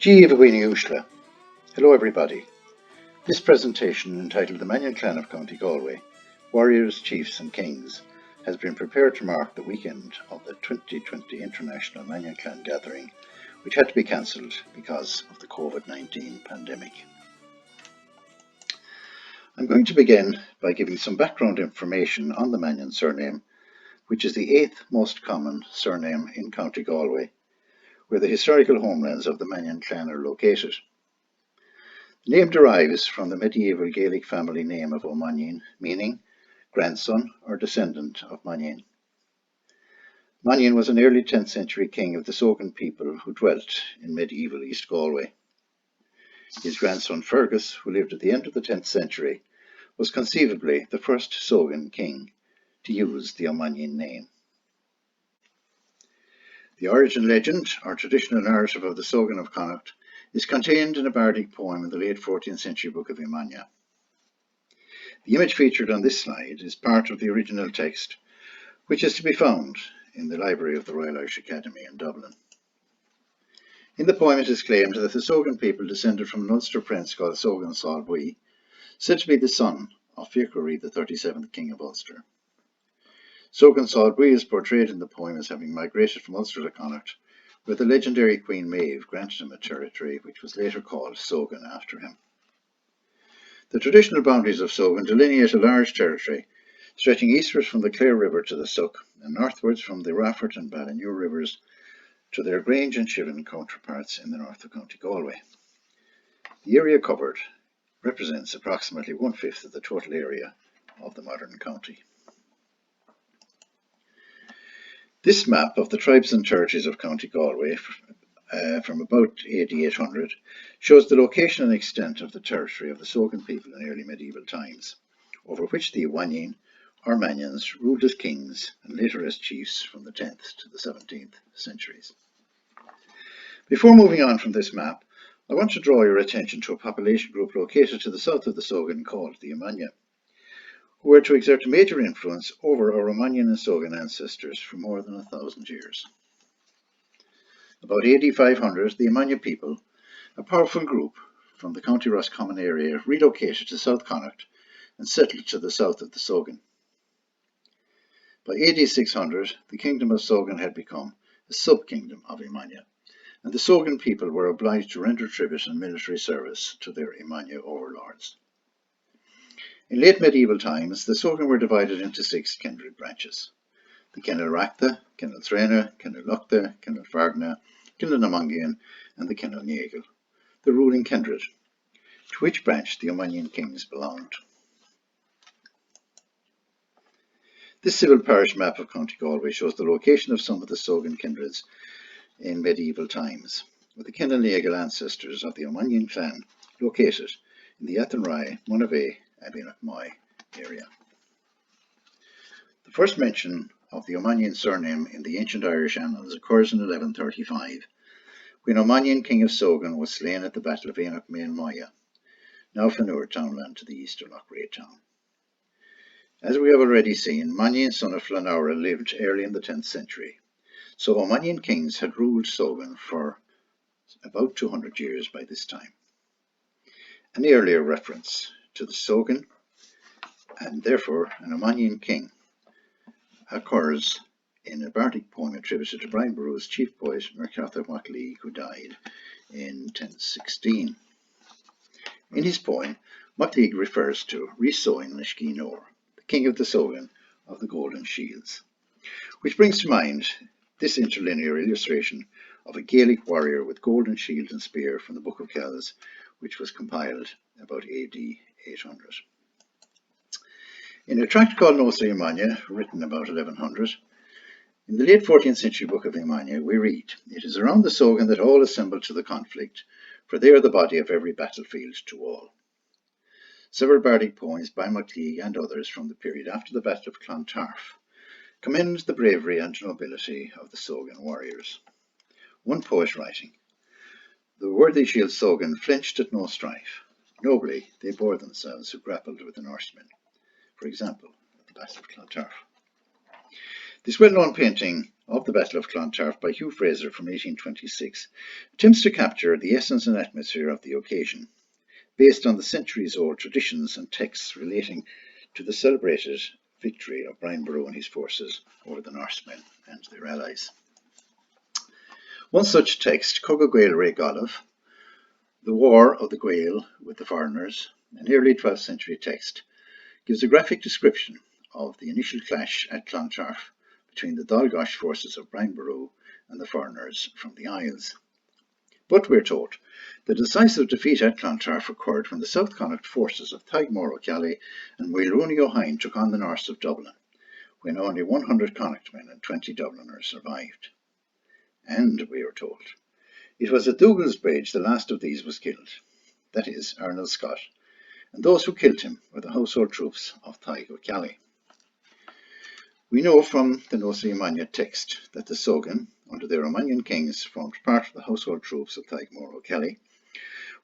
Hello everybody. This presentation, entitled The Mannion Clan of County Galway, Warriors, Chiefs and Kings, has been prepared to mark the weekend of the 2020 International Mannion Clan Gathering, which had to be cancelled because of the COVID-19 pandemic. I'm going to begin by giving some background information on the Mannion surname, which is the 8th most common surname in County Galway, where the historical homelands of the Mannion clan are located. The name derives from the medieval Gaelic family name of O'Mannion, meaning grandson or descendant of Mannion. Mannion was an early 10th century king of the Sogan people who dwelt in medieval East Galway. His grandson Fergus, who lived at the end of the 10th century, was conceivably the first Sogan king to use the O'Mannion name. The origin legend, or traditional narrative of the Sogan of Connacht, is contained in a bardic poem in the late 14th century Book of Imania. The image featured on this slide is part of the original text, which is to be found in the library of the Royal Irish Academy in Dublin. In the poem it is claimed that the Sogan people descended from an Ulster prince called Sogan Saul-Bui, said to be the son of Fiachra the 37th King of Ulster. Sogan Saul-Bui is portrayed in the poem as having migrated from Ulster to Connacht, where the legendary Queen Maeve granted him a territory which was later called Sogan after him. The traditional boundaries of Sogan delineate a large territory, stretching eastwards from the Clare River to the Suck, and northwards from the Rafford and Ballinure rivers to their Grange and Shiven counterparts in the north of County Galway. The area covered represents approximately 1/5 of the total area of the modern county. This map of the tribes and territories of County Galway from about AD 800 shows the location and extent of the territory of the Sogan people in early medieval times, over which the O'Mannion or Mannions ruled as kings and later as chiefs from the 10th to the 17th centuries. Before moving on from this map, I want to draw your attention to a population group located to the south of the Sogan called the O'Mania, who were to exert a major influence over our O'Mannion and Sogan ancestors for more than 1,000 years. About AD 500, the O'Mania people, a powerful group from the County Roscommon area, relocated to South Connacht and settled to the south of the Sogan. By AD 600, the Kingdom of Sogan had become a sub-kingdom of O'Mania, and the Sogan people were obliged to render tribute and military service to their O'Mania overlords. In late medieval times, the Sogan were divided into 6 kindred branches: the Kennel Rachta, Kennel Trena, Kennel Luchta, Kennel Fargna, Kennel Namangian, and the Kennel Neagle, the ruling kindred, to which branch the O'Mannion kings belonged. This civil parish map of County Galway shows the location of some of the Sogan kindreds in medieval times, with the Kennel Neagle ancestors of the O'Mannion clan located in the Athenry, Monavea, and Benachmoy area. The first mention of the O'Mannion surname in the ancient Irish annals occurs in 1135, when O'Mannion king of Sogan was slain at the Battle of Benachmoy and Moya, now Fanur townland to the east of Loughrea town. As we have already seen, Mannion, son of Flannaura, lived early in the 10th century, so O'Mannion kings had ruled Sogan for about 200 years by this time. An earlier reference to the Sogan, and therefore an O'Mannion king, occurs in a bardic poem attributed to Brian Boru's chief poet Mercatha Macleig, who died in 1016. In his poem, Macleig refers to Risoin Nishkinor, the king of the Sogan of the Golden Shields, which brings to mind this interlinear illustration of a Gaelic warrior with golden shield and spear from the Book of Kells, which was compiled about AD 800. In a tract called Nos O'Mania, written about 1100, in the late 14th century Book of Imania, we read, "It is around the Sogan that all assemble to the conflict, for they are the body of every battlefield to all." Several bardic poems by Macleig and others from the period after the Battle of Clontarf commend the bravery and nobility of the Sogan warriors. One poet writing, "The worthy shield Sogan flinched at no strife. Nobly they bore themselves who grappled with the Norsemen," for example, at the Battle of Clontarf. This well-known painting of the Battle of Clontarf by Hugh Fraser from 1826 attempts to capture the essence and atmosphere of the occasion, based on the centuries-old traditions and texts relating to the celebrated victory of Brian Boru and his forces over the Norsemen and their allies. One such text, Cogga Gael Re Galaf, The War of the Gael with the Foreigners, an early 12th century text, gives a graphic description of the initial clash at Clontarf between the Dalgosh forces of Brian Boru and the foreigners from the Isles. But we're told the decisive defeat at Clontarf occurred when the South Connacht forces of Taigmore O'Kelly and Mulrooney O'Hine took on the north of Dublin, when only 100 Connachtmen and 20 Dubliners survived. And, we are told, it was at Dougal's Bridge the last of these was killed, that is, Ernest Scott, and those who killed him were the household troops of Taig O'Kelly. We know from the Nosey Mannion text that the Sogan, under their Mannion kings, formed part of the household troops of Taigmore O'Kelly,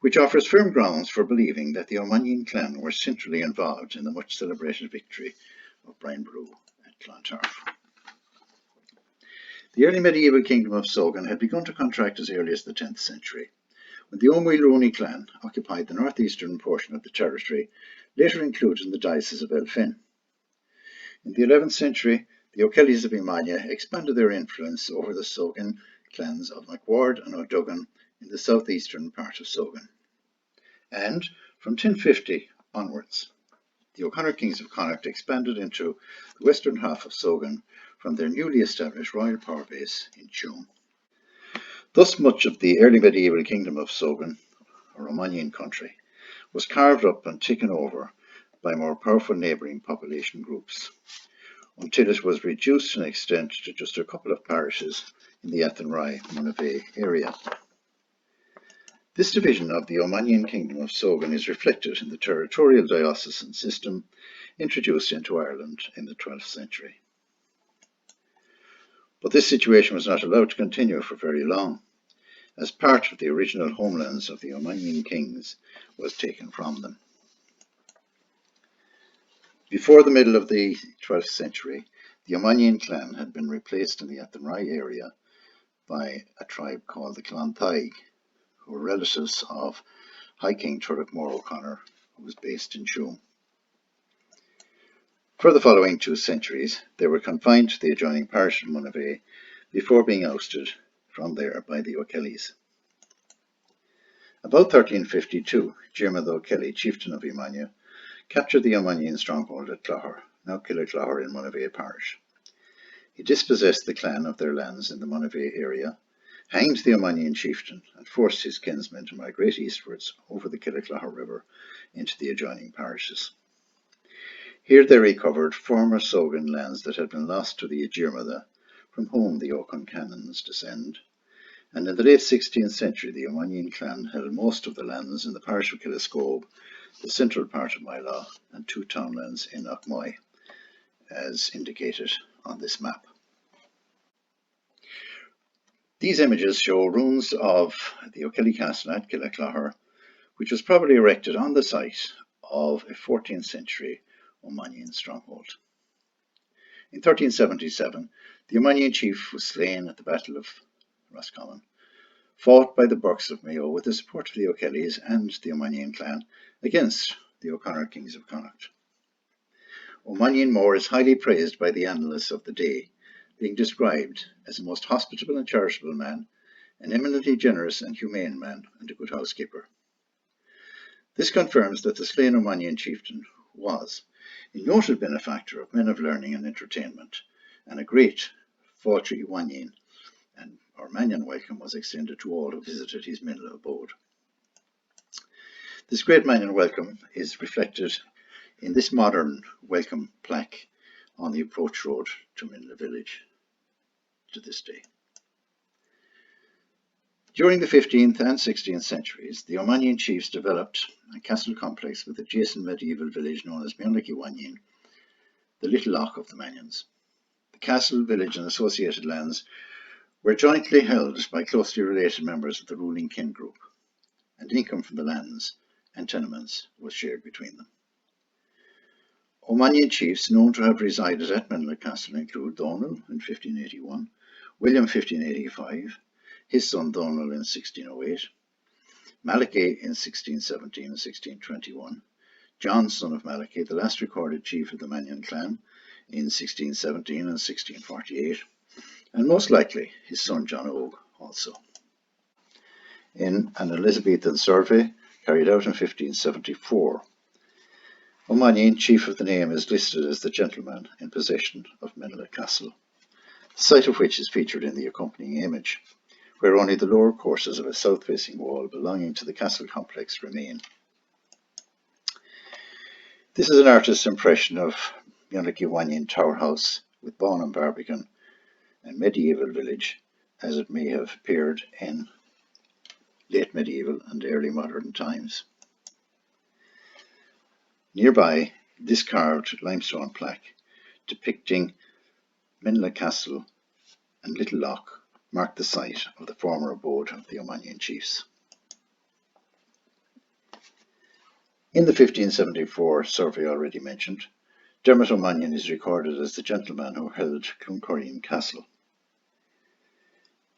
which offers firm grounds for believing that the Mannion clan were centrally involved in the much celebrated victory of Brian Boru at Clontarf. The early medieval kingdom of Sogan had begun to contract as early as the 10th century, when the Mulrooney clan occupied the northeastern portion of the territory, later included in the diocese of Elphin. In the 11th century, the O'Kellys of Emania expanded their influence over the Sogan clans of MacWard and O'Duggan in the southeastern part of Sogan. And from 1050 onwards, the O'Connor kings of Connacht expanded into the western half of Sogan from their newly established royal power base in Tuam. Thus much of the early medieval kingdom of Sogan, or Mannion country, was carved up and taken over by more powerful neighbouring population groups, until it was reduced in extent to just a couple of parishes in the Athenry-Monivea area. This division of the O'Mannion kingdom of Sogan is reflected in the territorial diocesan system introduced into Ireland in the 12th century. But this situation was not allowed to continue for very long, as part of the original homelands of the O'Mannion kings was taken from them. Before the middle of the 12th century, the Mannion clan had been replaced in the Athenry area by a tribe called the Clan Taig, who were relatives of High King Turric Mór O'Connor, who was based in Tuam. For the following 2 centuries, they were confined to the adjoining parish of Monivea before being ousted from there by the O'Kellys. About 1352, Diarmid O'Kelly, chieftain of Emania, captured the O'Mannion stronghold at Clogher, now Killiclogher in Monivea parish. He dispossessed the clan of their lands in the Monivea area, hanged the O'Mannion chieftain, and forced his kinsmen to migrate eastwards over the Killiclogher River into the adjoining parishes. Here they recovered former Sogan lands that had been lost to the Diarmida, from whom the O'Con canons descend, and in the late 16th century the O'Mannion clan held most of the lands in the parish of Killiscobe, the central part of Mylagh, and 2 townlands in Knockmoy, as indicated on this map. These images show ruins of the O'Kelly castle at Killiclogher, which was probably erected on the site of a 14th century O'Mannion stronghold. In 1377, the O'Mannion chief was slain at the Battle of Roscommon, fought by the Burkes of Mayo with the support of the O'Kellys and the O'Mannion clan against the O'Connor kings of Connacht. O'Mannion Mór is highly praised by the annalists of the day, being described as a most hospitable and charitable man, an eminently generous and humane man, and a good housekeeper. This confirms that the slain O'Mannion chieftain was a noted benefactor of men of learning and entertainment, and a great Fáilte Mannion, and our Mannion welcome was extended to all who visited his Minla abode. This great Mannion welcome is reflected in this modern welcome plaque on the approach road to Minla village to this day. During the 15th and 16th centuries, the O'Mannion chiefs developed a castle complex with adjacent medieval village known as Meonliki Wannion, the Little Loch of the Mannions. The castle, village and associated lands were jointly held by closely related members of the ruling kin group, and income from the lands and tenements was shared between them. O'Mannion chiefs known to have resided at Menla Castle include Donal in 1581, William 1585, his son Donald in 1608, Malachy in 1617 and 1621, John, son of Malachy, the last recorded chief of the Mannion Clan, in 1617 and 1648, and most likely his son John Og also. In an Elizabethan survey carried out in 1574, O'Mannion, chief of the name, is listed as the gentleman in possession of Menla Castle, the site of which is featured in the accompanying image, where only the lower courses of a south-facing wall belonging to the castle complex remain. This is an artist's impression of Mannion Tower House with Bawn and Barbican, a medieval village as it may have appeared in late medieval and early modern times. Nearby, this carved limestone plaque depicting Menla Castle and Little Loch marked the site of the former abode of the O'Mannion chiefs. In the 1574 survey already mentioned, Dermot O'Mannion is recorded as the gentleman who held Cloncorreen Castle,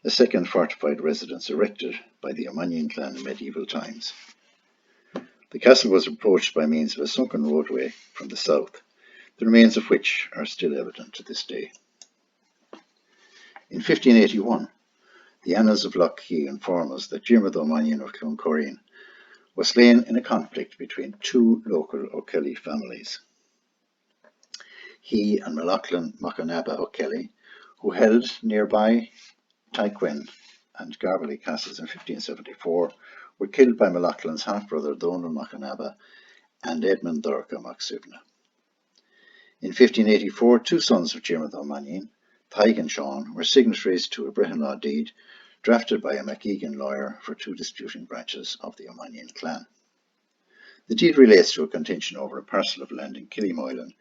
a second fortified residence erected by the Mannion Clan in medieval times. The castle was approached by means of a sunken roadway from the south, the remains of which are still evident to this day. In 1581, the Annals of Lough Key inform us that Diarmuid O'Mannion of Cloncorreen was slain in a conflict between two local O'Kelly families. He and Malachlin Machanaba O'Kelly, who held nearby Tyquin and Garvely castles in 1574, were killed by Malachlin's half-brother Donal Machanaba and Edmund Dorcha Macsivna. In 1584, two sons of Diarmuid O'Mannion, Tadhg and Sean, were signatories to a Brehon law deed drafted by a MacEgan lawyer for two disputing branches of the O'Mannion clan. The deed relates to a contention over a parcel of land in Killymoylan,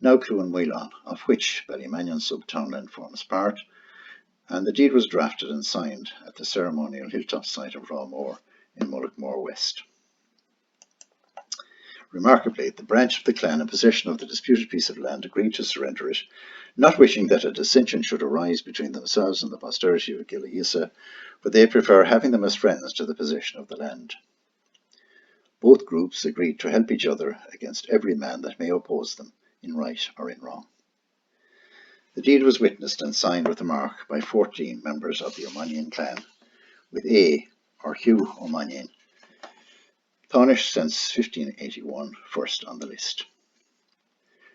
now Clúin-Moylan, of which Ballymannion sub-townland forms part, and the deed was drafted and signed at the ceremonial hilltop site of Rawmore in Mullaghmore West. Remarkably, the branch of the clan in possession of the disputed piece of land agreed to surrender it, not wishing that a dissension should arise between themselves and the posterity of Gilla, but they prefer having them as friends to the possession of the land. Both groups agreed to help each other against every man that may oppose them, in right or in wrong. The deed was witnessed and signed with a mark by 14 members of the O'Mannion clan, with A, or Hugh O'Mannion, Tánaiste since 1581, first on the list.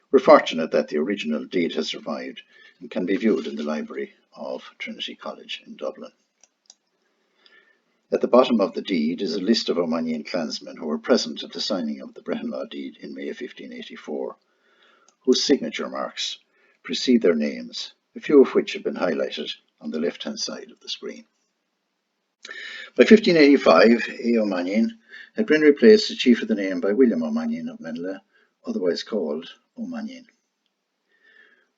We're fortunate that the original deed has survived and can be viewed in the library of Trinity College in Dublin. At the bottom of the deed is a list of O'Mannion clansmen who were present at the signing of the Brehon law deed in May 1584, whose signature marks precede their names, a few of which have been highlighted on the left-hand side of the screen. By 1585, A. O'Mannion had been replaced as chief of the name by William O'Mannion of Menla, otherwise called O'Mannion.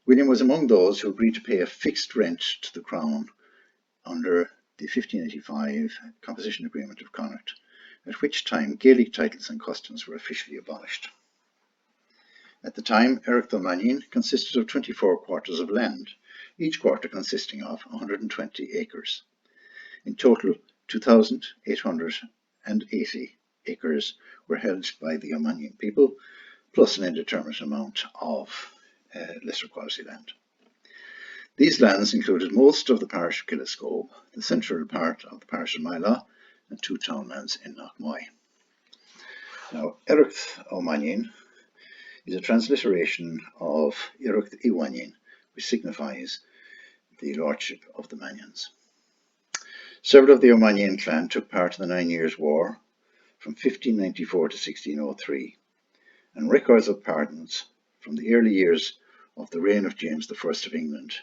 William was among those who agreed to pay a fixed rent to the Crown under the 1585 Composition Agreement of Connacht, at which time Gaelic titles and customs were officially abolished. At the time, Eirich O'Mannion consisted of 24 quarters of land, each quarter consisting of 120 acres. In total, 2,880 acres were held by the O'Mannion people, plus an indeterminate amount of lesser quality land. These lands included most of the parish of Killiscobe, the central part of the parish of Mila, and two townlands in Knockmoy. Now, Eirich O'Mannion is a transliteration of Eirich Iwannion, which signifies the lordship of the Mannions. Several of the O'Mannion clan took part in the 9 Years' War from 1594 to 1603, and records of pardons from the early years of the reign of James I of England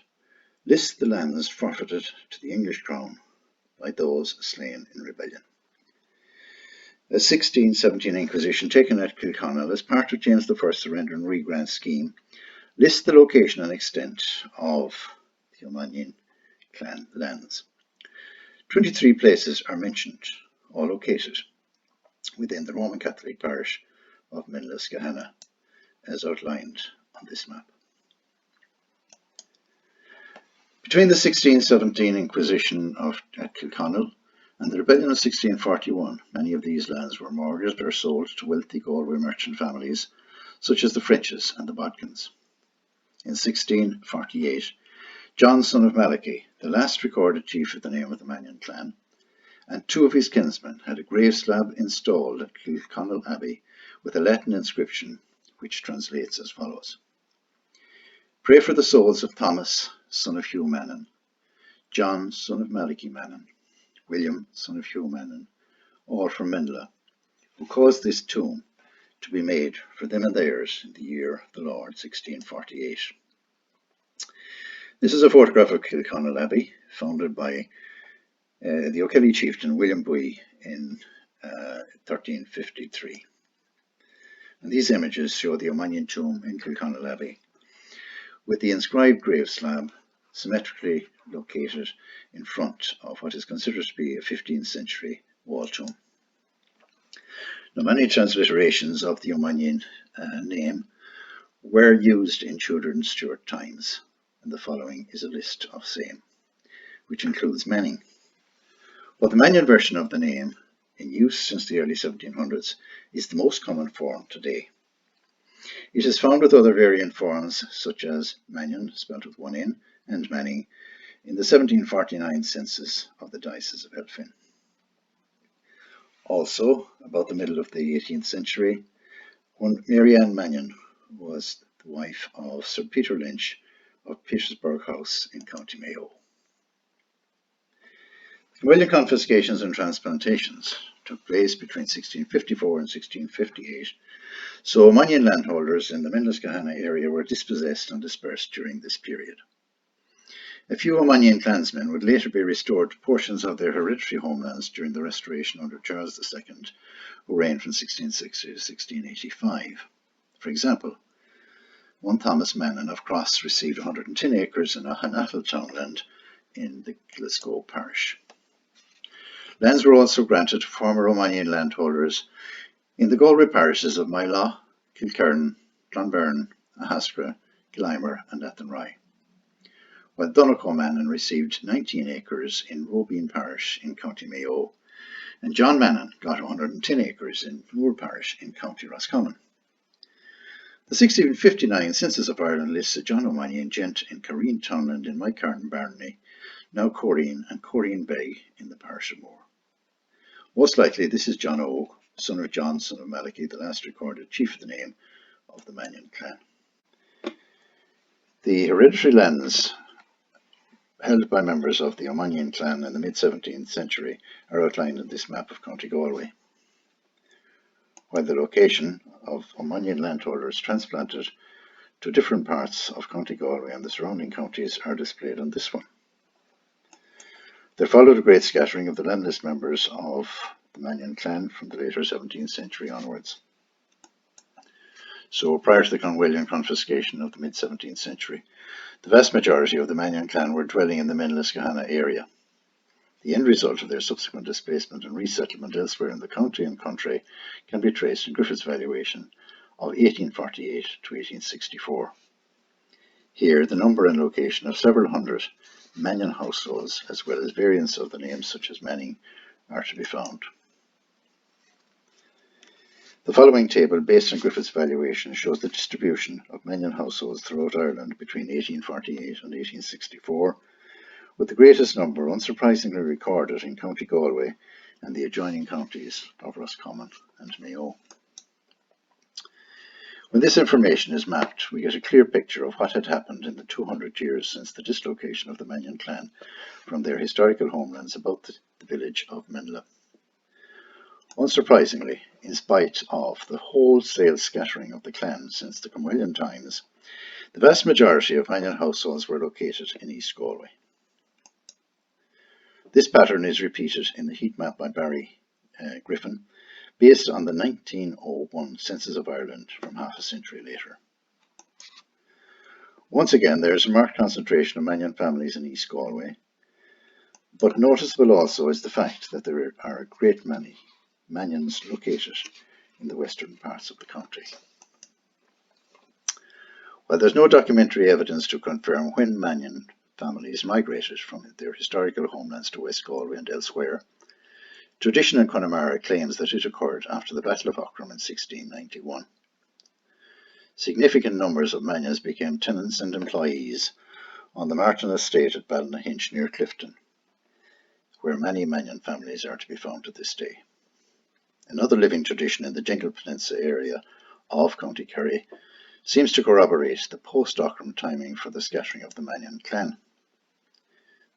list the lands forfeited to the English crown by those slain in rebellion. A 1617 inquisition taken at Kilconnell as part of James I surrender and regrant scheme lists the location and extent of the O'Mannion clan lands. 23 places are mentioned, all located within the Roman Catholic parish of Menla, as outlined on this map. Between the 1617 Inquisition at Kilconnell and the Rebellion of 1641, many of these lands were mortgaged or sold to wealthy Galway merchant families such as the Frenches and the Bodkins. In 1648, John, son of Malachy, the last recorded chief of the name of the Mannion Clan, and two of his kinsmen had a grave slab installed at Kilconnell Abbey with a Latin inscription which translates as follows: Pray for the souls of Thomas, son of Hugh Mannion, John, son of Malachy Mannion, William, son of Hugh Mannion, all from Menla, who caused this tomb to be made for them and theirs in the year of the Lord 1648. This is a photograph of Kilconnell Abbey, founded by the O'Kelly chieftain William Bui in 1353. And these images show the O'Mannion tomb in Kilconnell Abbey, with the inscribed grave slab symmetrically located in front of what is considered to be a 15th century wall tomb. Now, many transliterations of the O'Mannion name were used in Tudor and Stuart times, and the following is a list of same, which includes Manning. But the Mannion version of the name, in use since the early 1700s, is the most common form today. It is found with other variant forms such as Mannion, spelled with one N, and Manning in the 1749 census of the Diocese of Elphin. Also, about the middle of the 18th century, one Mary Ann Mannion was the wife of Sir Peter Lynch of Petersburg House in County Mayo. Camillian confiscations and transplantations took place between 1654 and 1658, so Mannion landholders in the Menlascahana area were dispossessed and dispersed during this period. A few Mannion clansmen would later be restored to portions of their hereditary homelands during the restoration under Charles II, who reigned from 1660 to 1685. For example, one Thomas Mannion of Cross received 110 acres in a Hanattal townland in the Glasgow parish. Lands were also granted to former O'Mannion landholders in the Galway parishes of Mylaw, Kilkerran, Clonberne, Ahastra, Gillimer and Athenry, while Donegal Mannion received 19 acres in Robeen parish in County Mayo, and John Mannion got 110 acres in Moore parish in County Roscommon. The 1659 Census of Ireland lists a John O'Mannion gent in Careen Townland in Mycarton Barony, now Correen, and Correen Bay in the parish of Moore. Most likely this is John O, son of John, son of Malachy, the last recorded chief of the name of the Mannion clan. The hereditary lands held by members of the O'Mannion clan in the mid-17th century are outlined in this map of County Galway, while the location of O'Mannion landholders transplanted to different parts of County Galway and the surrounding counties are displayed on this one. There followed a great scattering of the landless members of the Mannion clan from the later 17th century onwards. So prior to the Cromwellian confiscation of the mid-17th century, the vast majority of the Mannion clan were dwelling in the Menlascahana area. The end result of their subsequent displacement and resettlement elsewhere in the county and country can be traced in Griffith's valuation of 1848 to 1864. Here, the number and location of several hundred Mannion households, as well as variants of the names such as Manning, are to be found. The following table, based on Griffith's valuation, shows the distribution of Mannion households throughout Ireland between 1848 and 1864, with the greatest number unsurprisingly recorded in County Galway and the adjoining counties of Roscommon and Mayo. When this information is mapped, we get a clear picture of what had happened in the 200 years since the dislocation of the Mannion clan from their historical homelands about the village of Menla. Unsurprisingly, in spite of the wholesale scattering of the clan since the Cromwellian times, the vast majority of Mannion households were located in East Galway. This pattern is repeated in the heat map by Barry Griffin, based on the 1901 Census of Ireland from half a century later. Once again, there is a marked concentration of Mannion families in East Galway, but noticeable also is the fact that there are a great many Mannions located in the western parts of the county. While there's no documentary evidence to confirm when Mannion families migrated from their historical homelands to West Galway and elsewhere. Tradition in Connemara claims that it occurred after the Battle of Aughrim in 1691. Significant numbers of Mannions became tenants and employees on the Martin estate at Ballynahinch near Clifton, where many Mannion families are to be found to this day. Another living tradition in the Dingle Peninsula area of County Kerry seems to corroborate the post-Aughrim timing for the scattering of the Mannion Clan.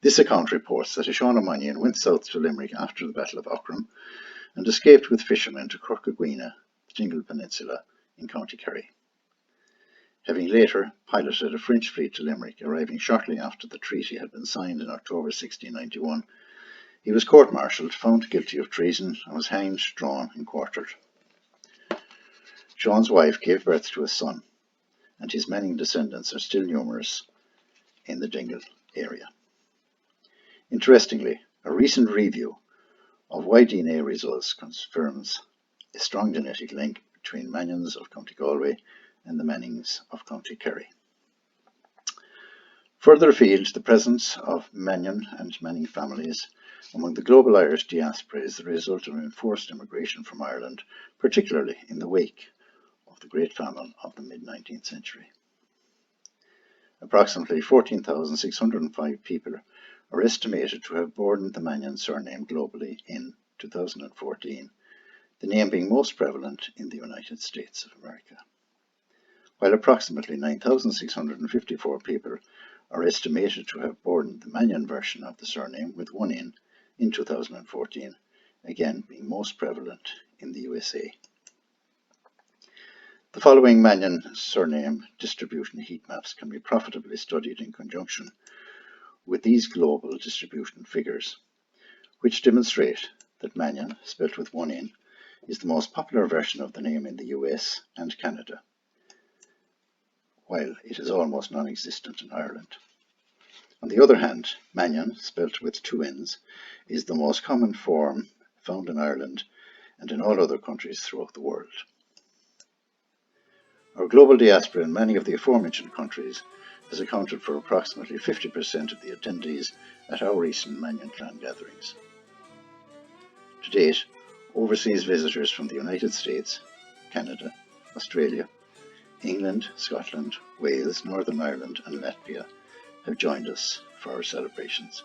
This account reports that Sean Mannion went south to Limerick after the Battle of Aughrim and escaped with fishermen to Corcaguina, the Dingle Peninsula in County Kerry. Having later piloted a French fleet to Limerick, arriving shortly after the treaty had been signed in October 1691, he was court-martialed, found guilty of treason, and was hanged, drawn, and quartered. Sean's wife gave birth to a son, and his Mannion descendants are still numerous in the Dingle area. Interestingly, a recent review of Y-DNA results confirms a strong genetic link between Mannions of County Galway and the Mannings of County Kerry. Further afield, the presence of Mannion and Manning families among the global Irish diaspora is the result of enforced immigration from Ireland, particularly in the wake of the Great Famine of the mid-19th century. Approximately 14,605 people are estimated to have borne the Mannion surname globally in 2014, the name being most prevalent in the United States of America. While approximately 9,654 people are estimated to have borne the Mannion version of the surname with one in 2014, again being most prevalent in the USA. The following Mannion surname distribution heat maps can be profitably studied in conjunction with these global distribution figures, which demonstrate that Mannion, spelt with one N, is the most popular version of the name in the US and Canada, while it is almost non-existent in Ireland. On the other hand, Mannion, spelt with two N's, is the most common form found in Ireland and in all other countries throughout the world. Our global diaspora in many of the aforementioned countries has accounted for approximately 50% of the attendees at our recent Mannion Clan gatherings. To date, overseas visitors from the United States, Canada, Australia, England, Scotland, Wales, Northern Ireland and Latvia have joined us for our celebrations,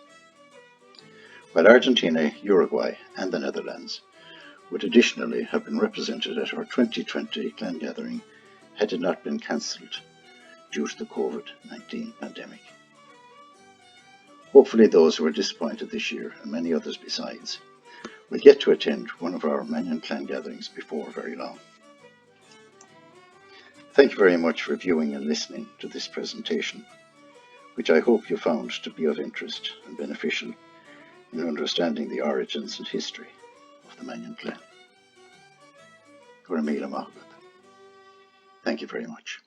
while Argentina, Uruguay and the Netherlands would additionally have been represented at our 2020 clan gathering had it not been cancelled due to the COVID-19 pandemic. Hopefully those who are disappointed this year, and many others besides, will get to attend one of our Mannion Clan gatherings before very long. Thank you very much for viewing and listening to this presentation, which I hope you found to be of interest and beneficial in understanding the origins and history of the Mannion Clan. Thank you very much.